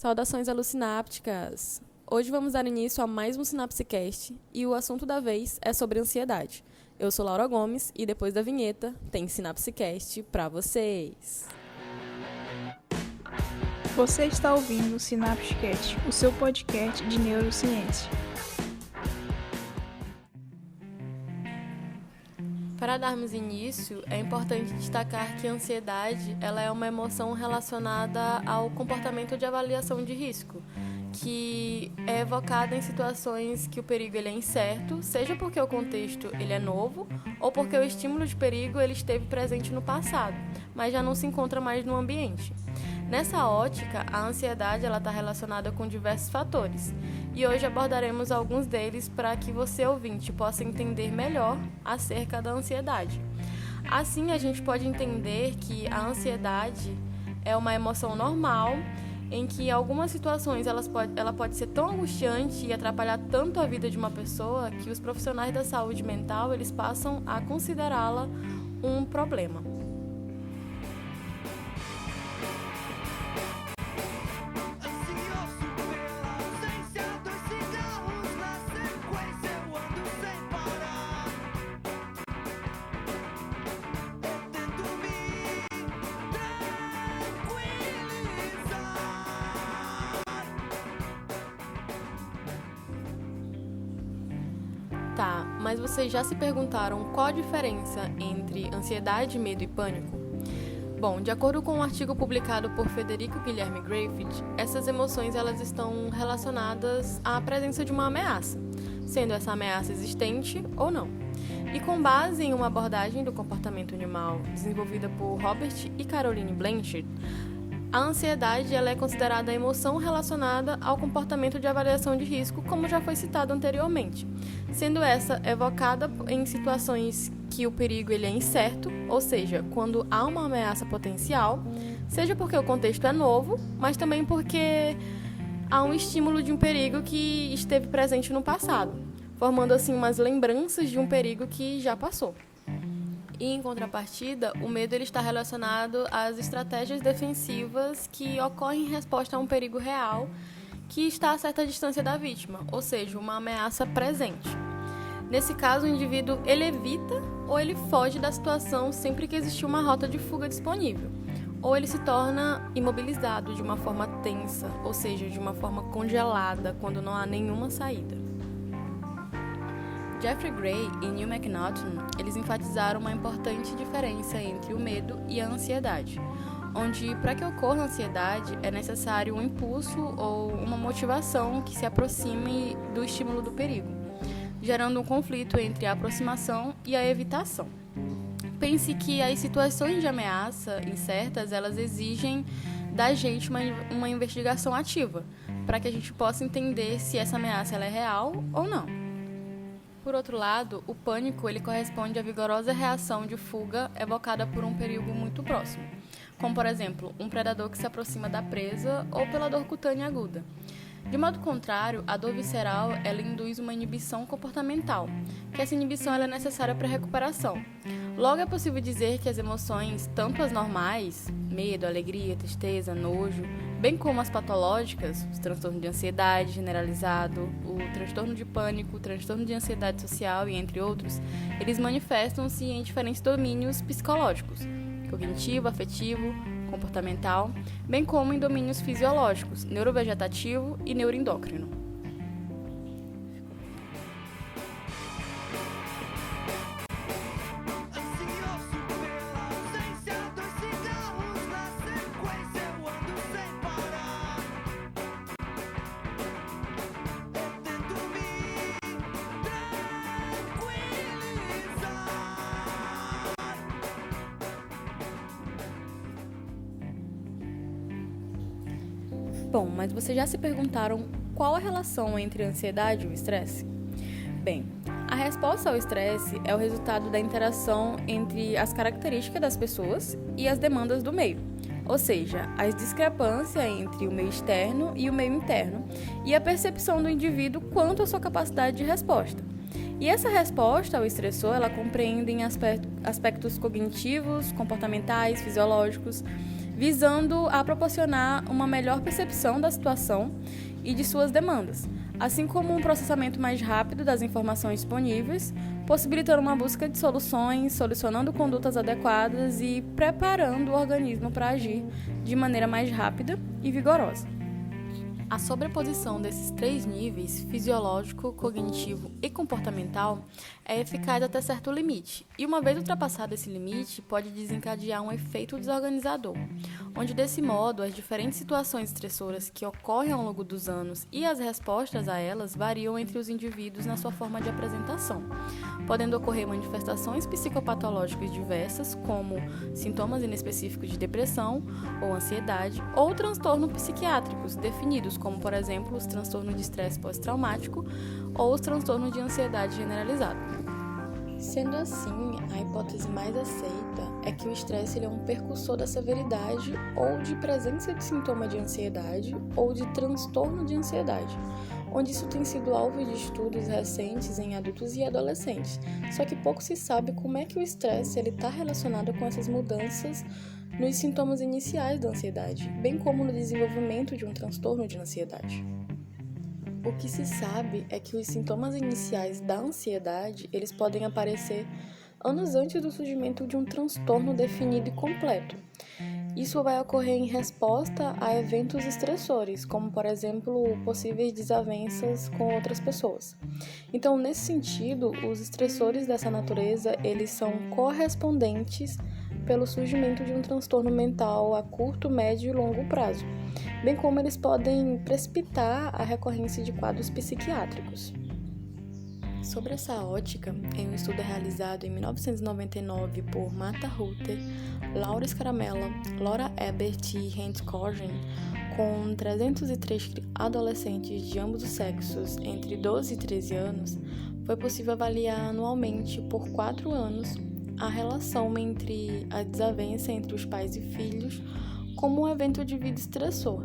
Saudações alucinápticas! Hoje vamos dar início a mais um Sinapsecast e o assunto da vez é sobre ansiedade. Eu sou Laura Gomes e depois da vinheta tem Sinapsecast pra vocês. Você está ouvindo o Sinapsecast, o seu podcast de neurociência. Para darmos início, é importante destacar que a ansiedade ela é uma emoção relacionada ao comportamento de avaliação de risco, que é evocada em situações que o perigo ele é incerto, seja porque o contexto ele é novo ou porque o estímulo de perigo ele esteve presente no passado, mas já não se encontra mais no ambiente. Nessa ótica, a ansiedade está relacionada com diversos fatores e hoje abordaremos alguns deles para que você, ouvinte, possa entender melhor acerca da ansiedade. Assim, a gente pode entender que a ansiedade é uma emoção normal em que em algumas situações ela pode ser tão angustiante e atrapalhar tanto a vida de uma pessoa que os profissionais da saúde mental eles passam a considerá-la um problema. Tá, mas vocês já se perguntaram qual a diferença entre ansiedade, medo e pânico? Bom, de acordo com um artigo publicado por Federico Guilherme Griffith, essas emoções elas estão relacionadas à presença de uma ameaça, sendo essa ameaça existente ou não. E com base em uma abordagem do comportamento animal desenvolvida por Robert e Caroline Blanchard, a ansiedade ela é considerada a emoção relacionada ao comportamento de avaliação de risco, como já foi citado anteriormente, sendo essa evocada em situações que o perigo ele é incerto, ou seja, quando há uma ameaça potencial, seja porque o contexto é novo, mas também porque há um estímulo de um perigo que esteve presente no passado, formando assim umas lembranças de um perigo que já passou. E, em contrapartida, o medo ele está relacionado às estratégias defensivas que ocorrem em resposta a um perigo real que está a certa distância da vítima, ou seja, uma ameaça presente. Nesse caso, o indivíduo ele evita ou ele foge da situação sempre que existe uma rota de fuga disponível, ou ele se torna imobilizado de uma forma tensa, ou seja, de uma forma congelada, quando não há nenhuma saída. Jeffrey Gray e Neil McNaughton, eles enfatizaram uma importante diferença entre o medo e a ansiedade, onde para que ocorra a ansiedade é necessário um impulso ou uma motivação que se aproxime do estímulo do perigo, gerando um conflito entre a aproximação e a evitação. Pense que as situações de ameaça incertas, elas exigem da gente uma investigação ativa, para que a gente possa entender se essa ameaça ela é real ou não. Por outro lado, o pânico ele corresponde à vigorosa reação de fuga evocada por um perigo muito próximo, como, por exemplo, um predador que se aproxima da presa ou pela dor cutânea aguda. De modo contrário, a dor visceral ela induz uma inibição comportamental, que essa inibição ela é necessária para a recuperação. Logo, é possível dizer que as emoções, tanto as normais, medo, alegria, tristeza, nojo, bem como as patológicas, os transtornos de ansiedade generalizado, o transtorno de pânico, o transtorno de ansiedade social e entre outros, eles manifestam-se em diferentes domínios psicológicos, cognitivo, afetivo, comportamental, bem como em domínios fisiológicos, neurovegetativo e neuroendócrino. Bom, mas vocês já se perguntaram qual a relação entre a ansiedade e o estresse? Bem, a resposta ao estresse é o resultado da interação entre as características das pessoas e as demandas do meio, ou seja, a discrepância entre o meio externo e o meio interno e a percepção do indivíduo quanto à sua capacidade de resposta. E essa resposta ao estressor, ela compreende em aspectos cognitivos, comportamentais, fisiológicos, visando a proporcionar uma melhor percepção da situação e de suas demandas, assim como um processamento mais rápido das informações disponíveis, possibilitando uma busca de soluções, solucionando condutas adequadas e preparando o organismo para agir de maneira mais rápida e vigorosa. A sobreposição desses 3 níveis, fisiológico, cognitivo e comportamental, é eficaz até certo limite, e uma vez ultrapassado esse limite, pode desencadear um efeito desorganizador, onde desse modo as diferentes situações estressoras que ocorrem ao longo dos anos e as respostas a elas variam entre os indivíduos na sua forma de apresentação, podendo ocorrer manifestações psicopatológicas diversas, como sintomas inespecíficos de depressão ou ansiedade, ou transtornos psiquiátricos definidos, como por exemplo os transtornos de estresse pós-traumático ou os transtornos de ansiedade generalizada. Sendo assim, a hipótese mais aceita é que o estresse é um precursor da severidade ou de presença de sintoma de ansiedade ou de transtorno de ansiedade, onde isso tem sido alvo de estudos recentes em adultos e adolescentes. Só que pouco se sabe como é que o estresse está relacionado com essas mudanças nos sintomas iniciais da ansiedade, bem como no desenvolvimento de um transtorno de ansiedade. O que se sabe é que os sintomas iniciais da ansiedade, eles podem aparecer anos antes do surgimento de um transtorno definido e completo. Isso vai ocorrer em resposta a eventos estressores, como, por exemplo, possíveis desavenças com outras pessoas. Então, nesse sentido, os estressores dessa natureza, eles são correspondentes pelo surgimento de um transtorno mental a curto, médio e longo prazo, bem como eles podem precipitar a recorrência de quadros psiquiátricos. Sobre essa ótica, em um estudo realizado em 1999 por Martha Rutter, Laura Scaramella, Laura Ebert e Hans Corgen, com 303 adolescentes de ambos os sexos entre 12 e 13 anos, foi possível avaliar anualmente por 4 anos a relação entre a desavença entre os pais e filhos como um evento de vida estressor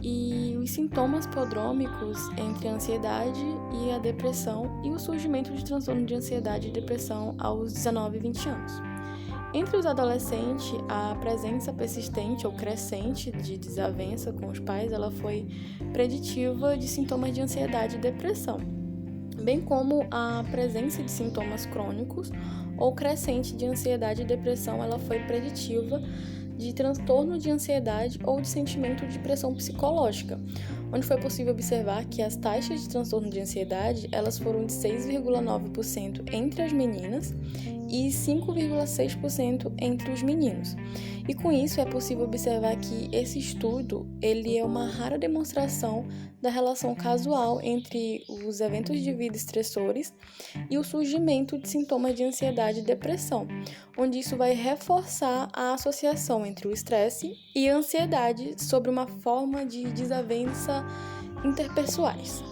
e os sintomas prodrômicos entre a ansiedade e a depressão e o surgimento de transtorno de ansiedade e depressão aos 19 e 20 anos. Entre os adolescentes, a presença persistente ou crescente de desavença com os pais ela foi preditiva de sintomas de ansiedade e depressão, bem como a presença de sintomas crônicos ou crescente de ansiedade e depressão, ela foi preditiva de transtorno de ansiedade ou de sentimento de pressão psicológica, onde foi possível observar que as taxas de transtorno de ansiedade, elas foram de 6,9% entre as meninas e 5,6% entre os meninos. E com isso é possível observar que esse estudo, ele é uma rara demonstração da relação casual entre os eventos de vida estressores e o surgimento de sintomas de ansiedade e depressão, onde isso vai reforçar a associação entre o estresse e a ansiedade sobre uma forma de desavença interpessoais.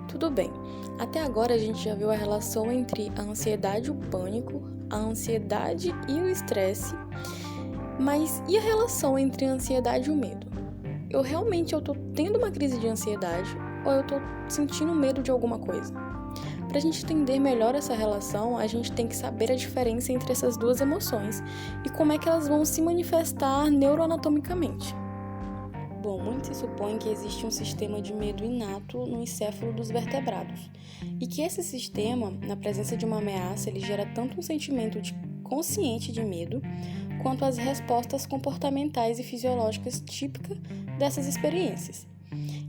Tudo bem, até agora a gente já viu a relação entre a ansiedade e o pânico, a ansiedade e o estresse, mas e a relação entre a ansiedade e o medo? Eu tô tendo uma crise de ansiedade ou eu tô sentindo medo de alguma coisa? Para a gente entender melhor essa relação, a gente tem que saber a diferença entre essas duas emoções e como é que elas vão se manifestar neuroanatomicamente. Bom, muito se supõe que existe um sistema de medo inato no encéfalo dos vertebrados e que esse sistema, na presença de uma ameaça, ele gera tanto um sentimento consciente de medo quanto as respostas comportamentais e fisiológicas típicas dessas experiências.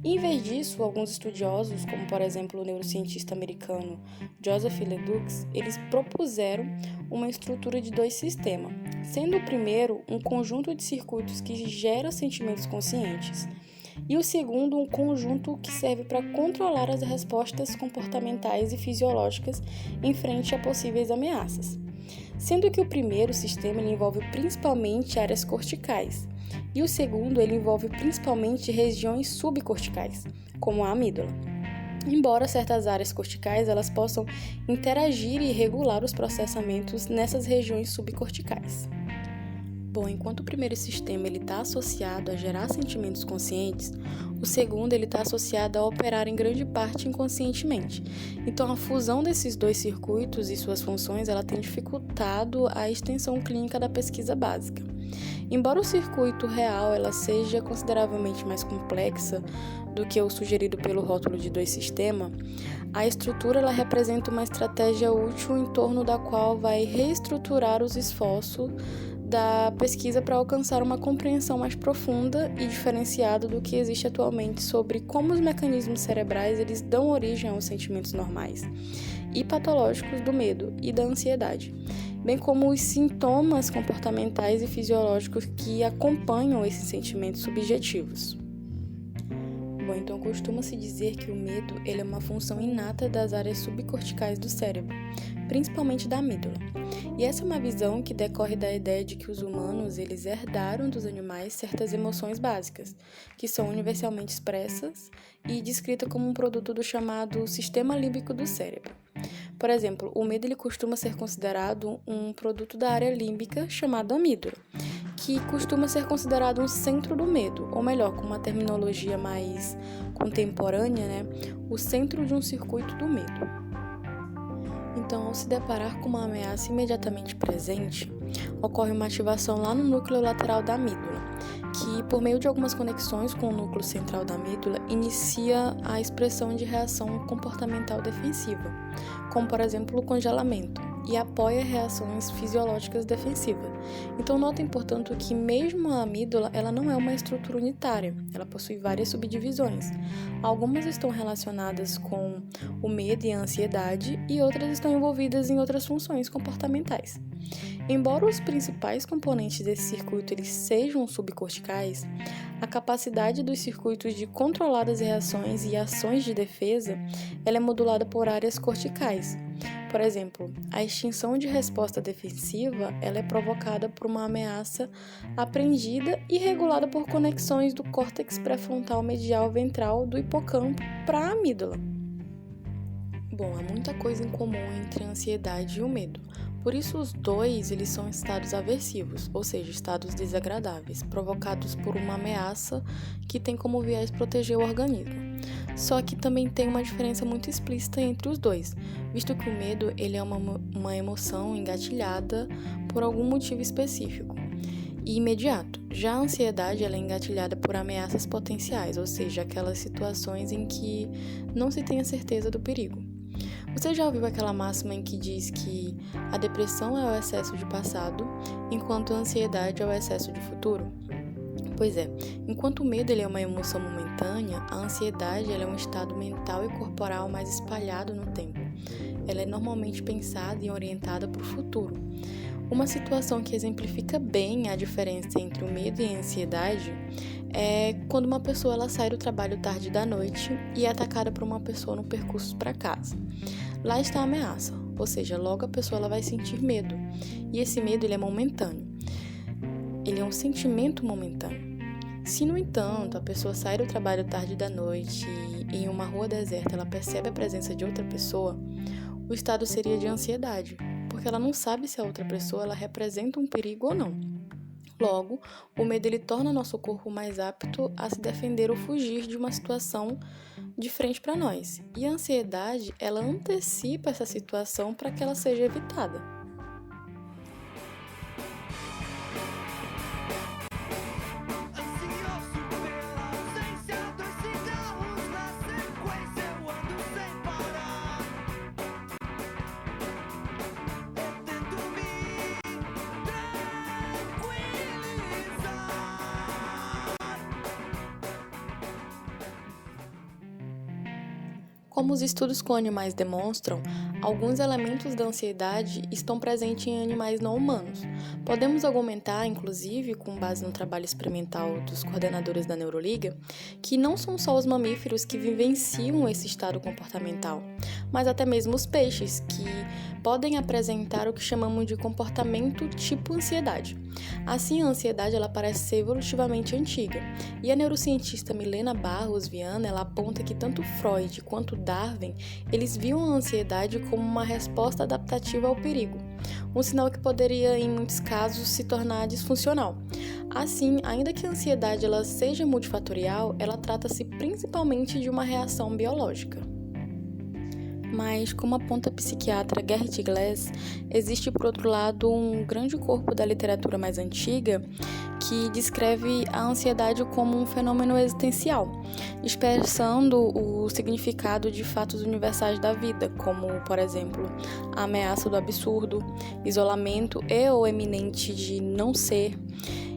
E, em vez disso, alguns estudiosos, como por exemplo o neurocientista americano Joseph Ledoux, eles propuseram uma estrutura de 2 sistemas, sendo o primeiro um conjunto de circuitos que gera sentimentos conscientes e o segundo um conjunto que serve para controlar as respostas comportamentais e fisiológicas em frente a possíveis ameaças. Sendo que o primeiro sistema ele envolve principalmente áreas corticais e o segundo ele envolve principalmente regiões subcorticais, como a amígdala. embora certas áreas corticais elas possam interagir e regular os processamentos nessas regiões subcorticais. Bom, enquanto o primeiro sistema está associado a gerar sentimentos conscientes, o segundo está associado a operar em grande parte inconscientemente. Então, a fusão desses dois circuitos e suas funções ela tem dificultado a extensão clínica da pesquisa básica. Embora o circuito real ela seja consideravelmente mais complexa do que o sugerido pelo rótulo de dois sistemas, a estrutura ela representa uma estratégia útil em torno da qual vai reestruturar os esforços da pesquisa para alcançar uma compreensão mais profunda e diferenciada do que existe atualmente sobre como os mecanismos cerebrais eles dão origem aos sentimentos normais e patológicos do medo e da ansiedade, bem como os sintomas comportamentais e fisiológicos que acompanham esses sentimentos subjetivos. Bom, então costuma-se dizer que o medo ele é uma função inata das áreas subcorticais do cérebro, principalmente da amígdala. E essa é uma visão que decorre da ideia de que os humanos eles herdaram dos animais certas emoções básicas, que são universalmente expressas e descritas como um produto do chamado sistema límbico do cérebro. Por exemplo, o medo ele costuma ser considerado um produto da área límbica chamada amígdala, que costuma ser considerado um centro do medo, ou melhor, com uma terminologia mais contemporânea, o centro de um circuito do medo. Então, ao se deparar com uma ameaça imediatamente presente, ocorre uma ativação lá no núcleo lateral da amígdala, que, por meio de algumas conexões com o núcleo central da amígdala, inicia a expressão de reação comportamental defensiva, como, por exemplo, o congelamento, e apoia reações fisiológicas defensivas. Então, notem, portanto, que mesmo a amígdala, ela não é uma estrutura unitária, ela possui várias subdivisões. Algumas estão relacionadas com o medo e a ansiedade, e outras estão envolvidas em outras funções comportamentais. Embora os principais componentes desse circuito eles sejam subcorticais, a capacidade dos circuitos de controlar as reações e ações de defesa ela é modulada por áreas corticais. Por exemplo, a extinção de resposta defensiva ela é provocada por uma ameaça aprendida e regulada por conexões do córtex pré-frontal medial ventral do hipocampo para a amígdala. Bom, há muita coisa em comum entre a ansiedade e o medo. Por isso, os dois eles são estados aversivos, ou seja, estados desagradáveis, provocados por uma ameaça que tem como viés proteger o organismo. Só que também tem uma diferença muito explícita entre os dois, visto que o medo ele é uma emoção engatilhada por algum motivo específico e imediato. Já a ansiedade ela é engatilhada por ameaças potenciais, ou seja, aquelas situações em que não se tem a certeza do perigo. Você já ouviu aquela máxima em que diz que a depressão é o excesso de passado, enquanto a ansiedade é o excesso de futuro? Pois é, enquanto o medo ele é uma emoção momentânea, a ansiedade ela é um estado mental e corporal mais espalhado no tempo. Ela é normalmente pensada e orientada para o futuro. Uma situação que exemplifica bem a diferença entre o medo e a ansiedade é quando uma pessoa ela sai do trabalho tarde da noite e é atacada por uma pessoa no percurso para casa. Lá está a ameaça, ou seja, logo a pessoa ela vai sentir medo. E esse medo ele é momentâneo. Ele é um sentimento momentâneo. Se, no entanto, a pessoa sai do trabalho tarde da noite e em uma rua deserta ela percebe a presença de outra pessoa, o estado seria de ansiedade, porque ela não sabe se a outra pessoa ela representa um perigo ou não. Logo, o medo ele torna nosso corpo mais apto a se defender ou fugir de uma situação de frente para nós. E a ansiedade, ela antecipa essa situação para que ela seja evitada. Como os estudos com animais demonstram, alguns elementos da ansiedade estão presentes em animais não humanos. Podemos argumentar, inclusive, com base no trabalho experimental dos coordenadores da Neuroliga, que não são só os mamíferos que vivenciam esse estado comportamental, mas até mesmo os peixes, que podem apresentar o que chamamos de comportamento tipo ansiedade. Assim, a ansiedade ela parece ser evolutivamente antiga, e a neurocientista Milena Barros Viana ela aponta que tanto Freud quanto Darwin eles viam a ansiedade como uma resposta adaptativa ao perigo, um sinal que poderia, em muitos casos, se tornar disfuncional. Assim, ainda que a ansiedade ela seja multifatorial, ela trata-se principalmente de uma reação biológica. Mas, como aponta a psiquiatra Gerrit Glass, existe, por outro lado, um grande corpo da literatura mais antiga que descreve a ansiedade como um fenômeno existencial, expressando o significado de fatos universais da vida, como, por exemplo, a ameaça do absurdo, isolamento e ou eminente de não ser.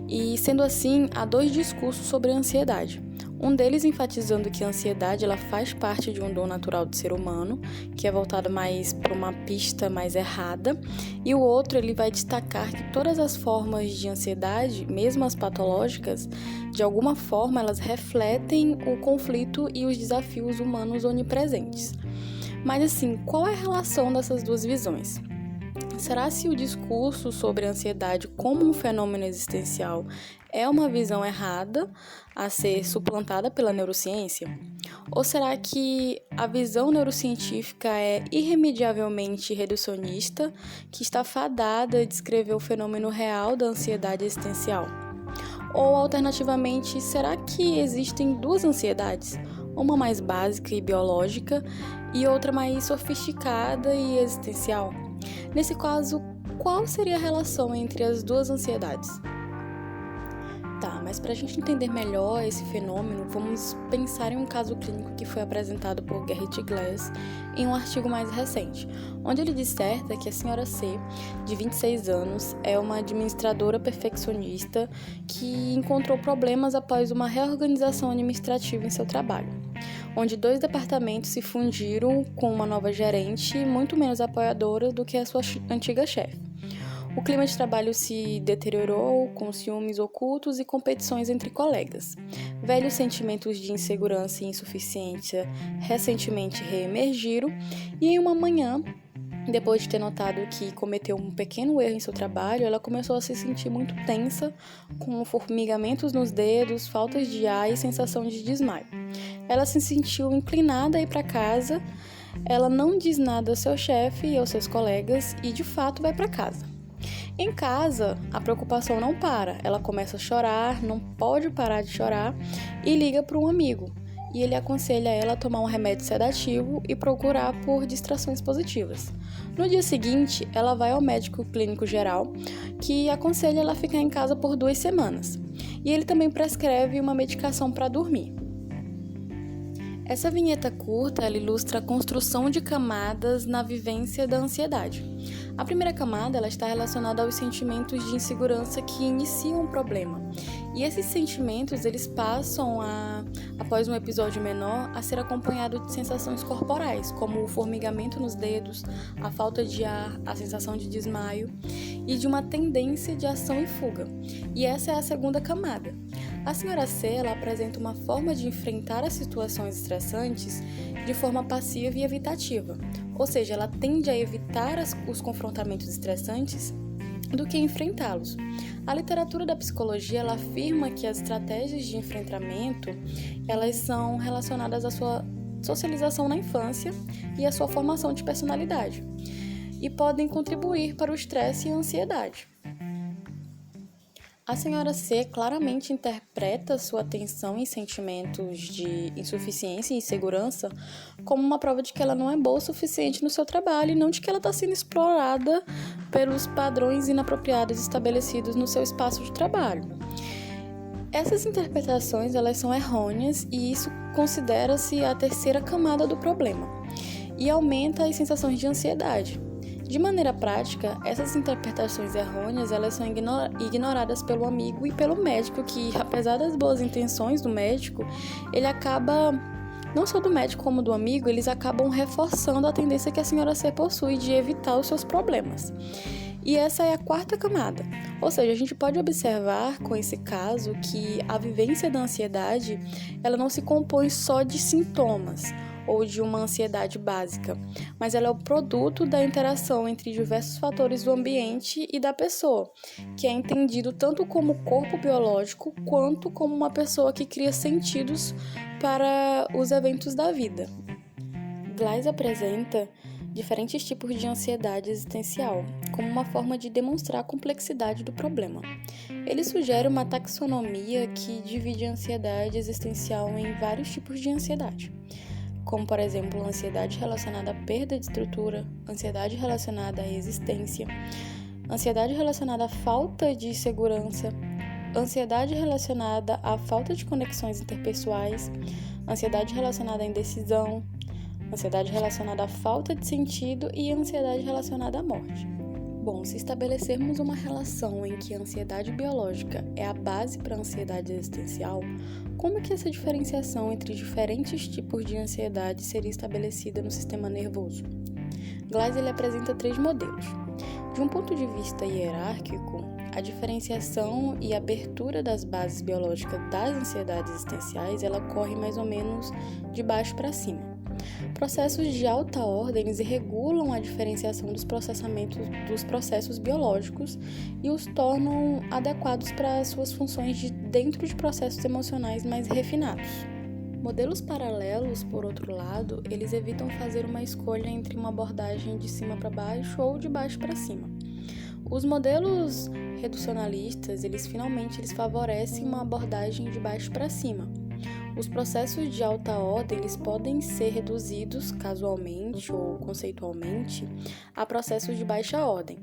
E, sendo assim, há dois discursos sobre a ansiedade. Um deles enfatizando que a ansiedade ela faz parte de um dom natural do ser humano, que é voltado mais para uma pista mais errada, e o outro ele vai destacar que todas as formas de ansiedade, mesmo as patológicas, de alguma forma elas refletem o conflito e os desafios humanos onipresentes. Mas assim, qual é a relação dessas duas visões? Será se o discurso sobre a ansiedade como um fenômeno existencial é uma visão errada a ser suplantada pela neurociência? Ou será que a visão neurocientífica é irremediavelmente reducionista, que está fadada a descrever o fenômeno real da ansiedade existencial? Ou, alternativamente, será que existem duas ansiedades? Uma mais básica e biológica e outra mais sofisticada e existencial? Nesse caso, qual seria a relação entre as duas ansiedades? Tá, mas para a gente entender melhor esse fenômeno, vamos pensar em um caso clínico que foi apresentado por Gerrit Glass em um artigo mais recente, onde ele disserta que a senhora C, de 26 anos, é uma administradora perfeccionista que encontrou problemas após uma reorganização administrativa em seu trabalho, onde 2 departamentos se fundiram com uma nova gerente muito menos apoiadora do que a sua antiga chefe. O clima de trabalho se deteriorou, com ciúmes ocultos e competições entre colegas. Velhos sentimentos de insegurança e insuficiência recentemente reemergiram e em uma manhã, depois de ter notado que cometeu um pequeno erro em seu trabalho, ela começou a se sentir muito tensa, com formigamentos nos dedos, faltas de ar e sensação de desmaio. Ela se sentiu inclinada a ir para casa, ela não diz nada ao seu chefe e aos seus colegas e de fato vai para casa. Em casa, a preocupação não para, ela começa a chorar, não pode parar de chorar e liga para um amigo. E ele aconselha ela a tomar um remédio sedativo e procurar por distrações positivas. No dia seguinte, ela vai ao médico clínico geral, que aconselha ela a ficar em casa por 2 semanas. E ele também prescreve uma medicação para dormir. Essa vinheta curta ela ilustra a construção de camadas na vivência da ansiedade. A primeira camada ela está relacionada aos sentimentos de insegurança que iniciam o problema. E esses sentimentos eles passam, após um episódio menor, a ser acompanhado de sensações corporais, como o formigamento nos dedos, a falta de ar, a sensação de desmaio e de uma tendência de ação e fuga. E essa é a segunda camada. A senhora C ela apresenta uma forma de enfrentar as situações estressantes de forma passiva e evitativa, ou seja, ela tende a evitar os confrontamentos estressantes do que enfrentá-los. A literatura da psicologia ela afirma que as estratégias de enfrentamento elas são relacionadas à sua socialização na infância e à sua formação de personalidade e podem contribuir para o estresse e a ansiedade. A senhora C claramente interpreta sua tensão e sentimentos de insuficiência e insegurança como uma prova de que ela não é boa o suficiente no seu trabalho e não de que ela está sendo explorada pelos padrões inapropriados estabelecidos no seu espaço de trabalho. Essas interpretações elas são errôneas e isso considera-se a terceira camada do problema e aumenta as sensações de ansiedade. De maneira prática, essas interpretações errôneas elas são ignoradas pelo amigo e pelo médico, que, apesar das boas intenções do médico, ele acaba não só do médico como do amigo, eles acabam reforçando a tendência que a senhora C possui de evitar os seus problemas. E essa é a quarta camada, ou seja, a gente pode observar com esse caso que a vivência da ansiedade, ela não se compõe só de sintomas ou de uma ansiedade básica, mas ela é o produto da interação entre diversos fatores do ambiente e da pessoa, que é entendido tanto como corpo biológico quanto como uma pessoa que cria sentidos para os eventos da vida. Gleis apresenta diferentes tipos de ansiedade existencial, como uma forma de demonstrar a complexidade do problema. Ele sugere uma taxonomia que divide a ansiedade existencial em vários tipos de ansiedade, como, por exemplo, ansiedade relacionada à perda de estrutura, ansiedade relacionada à existência, ansiedade relacionada à falta de segurança, ansiedade relacionada à falta de conexões interpessoais, ansiedade relacionada à indecisão, ansiedade relacionada à falta de sentido e ansiedade relacionada à morte. Bom, se estabelecermos uma relação em que a ansiedade biológica é a base para a ansiedade existencial, como é que essa diferenciação entre diferentes tipos de ansiedade seria estabelecida no sistema nervoso? Gleis apresenta 3 modelos. De um ponto de vista hierárquico, a diferenciação e abertura das bases biológicas das ansiedades existenciais, ela ocorre mais ou menos de baixo para cima. Processos de alta ordem regulam a diferenciação dos processamentos dos processos biológicos e os tornam adequados para suas funções dentro de processos emocionais mais refinados. Modelos paralelos, por outro lado, eles evitam fazer uma escolha entre uma abordagem de cima para baixo ou de baixo para cima. Os modelos reducionalistas, eles favorecem uma abordagem de baixo para cima. Os processos de alta ordem eles podem ser reduzidos casualmente ou conceitualmente a processos de baixa ordem.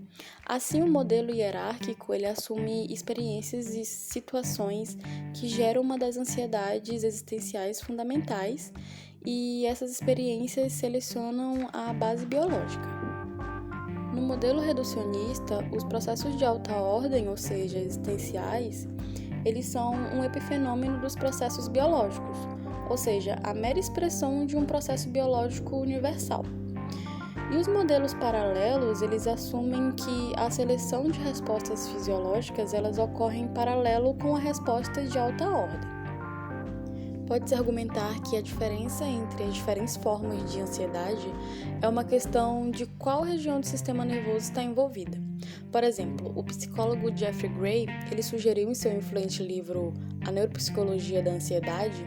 Assim, o modelo hierárquico ele assume experiências e situações que geram uma das ansiedades existenciais fundamentais e essas experiências selecionam a base biológica. No modelo reducionista, os processos de alta ordem, ou seja, existenciais, eles são um epifenômeno dos processos biológicos, ou seja, a mera expressão de um processo biológico universal. E os modelos paralelos, eles assumem que a seleção de respostas fisiológicas, elas ocorrem em paralelo com a resposta de alta ordem. Pode-se argumentar que a diferença entre as diferentes formas de ansiedade é uma questão de qual região do sistema nervoso está envolvida. Por exemplo, o psicólogo Jeffrey Gray, ele sugeriu em seu influente livro A Neuropsicologia da Ansiedade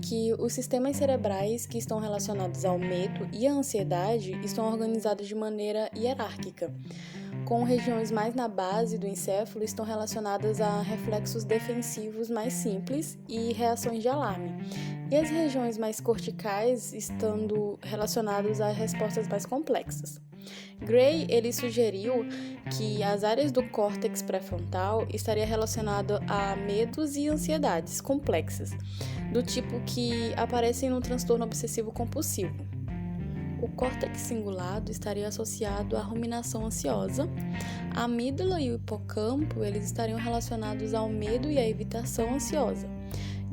que os sistemas cerebrais que estão relacionados ao medo e à ansiedade estão organizados de maneira hierárquica, com regiões mais na base do encéfalo estão relacionadas a reflexos defensivos mais simples e reações de alarme, e as regiões mais corticais estando relacionadas a respostas mais complexas. Gray, ele sugeriu que as áreas do córtex pré-frontal estaria relacionado a medos e ansiedades complexas, do tipo que aparecem no transtorno obsessivo-compulsivo. O córtex cingulado estaria associado à ruminação ansiosa, a amígdala e o hipocampo eles estariam relacionados ao medo e à evitação ansiosa.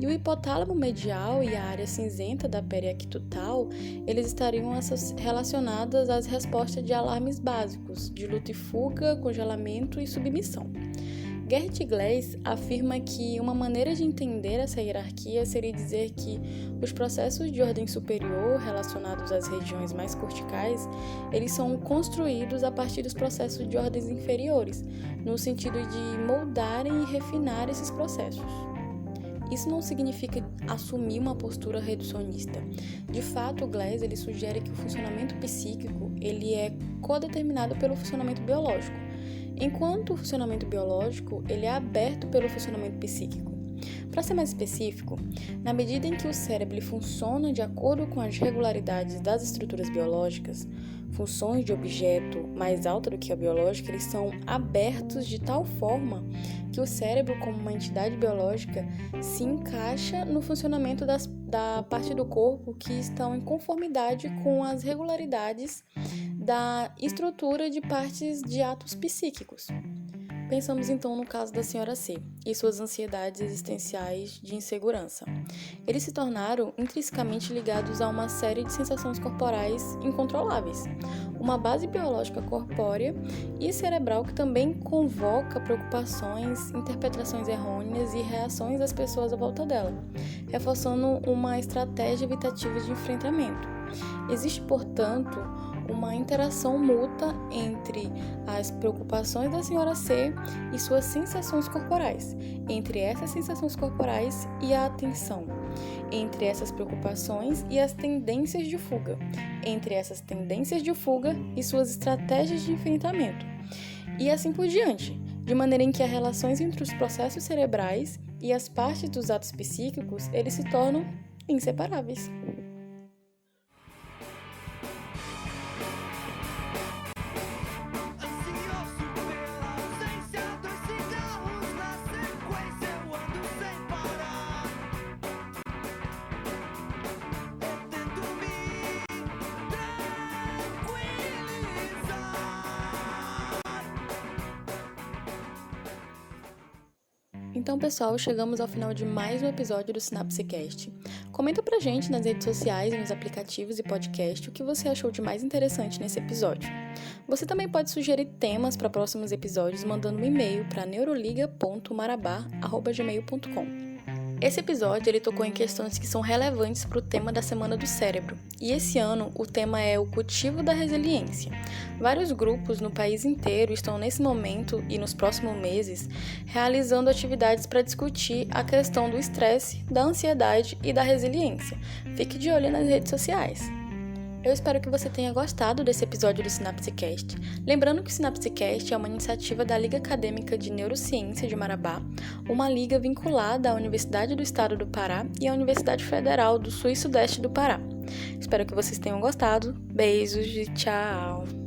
E o hipotálamo medial e a área cinzenta da periaquitutal, eles estariam relacionadas às respostas de alarmes básicos, de luta e fuga, congelamento e submissão. Gert Gleis afirma que uma maneira de entender essa hierarquia seria dizer que os processos de ordem superior relacionados às regiões mais corticais, eles são construídos a partir dos processos de ordens inferiores, no sentido de moldarem e refinar esses processos. Isso não significa assumir uma postura reducionista. De fato, Gleis ele sugere que o funcionamento psíquico ele é codeterminado pelo funcionamento biológico, enquanto o funcionamento biológico ele é aberto pelo funcionamento psíquico. Para ser mais específico, na medida em que o cérebro funciona de acordo com as regularidades das estruturas biológicas, funções de objeto mais alta do que a biológica, eles são abertos de tal forma que o cérebro, como uma entidade biológica, se encaixa no funcionamento da parte do corpo que estão em conformidade com as regularidades da estrutura de partes de atos psíquicos. Pensamos então no caso da senhora C e suas ansiedades existenciais de insegurança. Eles se tornaram intrinsecamente ligados a uma série de sensações corporais incontroláveis, uma base biológica corpórea e cerebral que também convoca preocupações, interpretações errôneas e reações das pessoas à volta dela, reforçando uma estratégia evitativa de enfrentamento. Existe, portanto, uma interação mútua entre as preocupações da senhora C e suas sensações corporais, entre essas sensações corporais e a atenção, entre essas preocupações e as tendências de fuga, entre essas tendências de fuga e suas estratégias de enfrentamento, e assim por diante, de maneira em que as relações entre os processos cerebrais e as partes dos atos psíquicos, eles se tornam inseparáveis. Então, pessoal, chegamos ao final de mais um episódio do SinapseCast. Comenta pra gente nas redes sociais, nos aplicativos e podcast o que você achou de mais interessante nesse episódio. Você também pode sugerir temas para próximos episódios mandando um e-mail para neuroliga.marabá@gmail.com. Esse episódio ele tocou em questões que são relevantes para o tema da Semana do Cérebro, e esse ano o tema é o cultivo da resiliência. Vários grupos no país inteiro estão nesse momento e nos próximos meses realizando atividades para discutir a questão do estresse, da ansiedade e da resiliência. Fique de olho nas redes sociais. Eu espero que você tenha gostado desse episódio do SinapseCast. Lembrando que o SinapseCast é uma iniciativa da Liga Acadêmica de Neurociência de Marabá, uma liga vinculada à Universidade do Estado do Pará e à Universidade Federal do Sul e Sudeste do Pará. Espero que vocês tenham gostado. Beijos e tchau!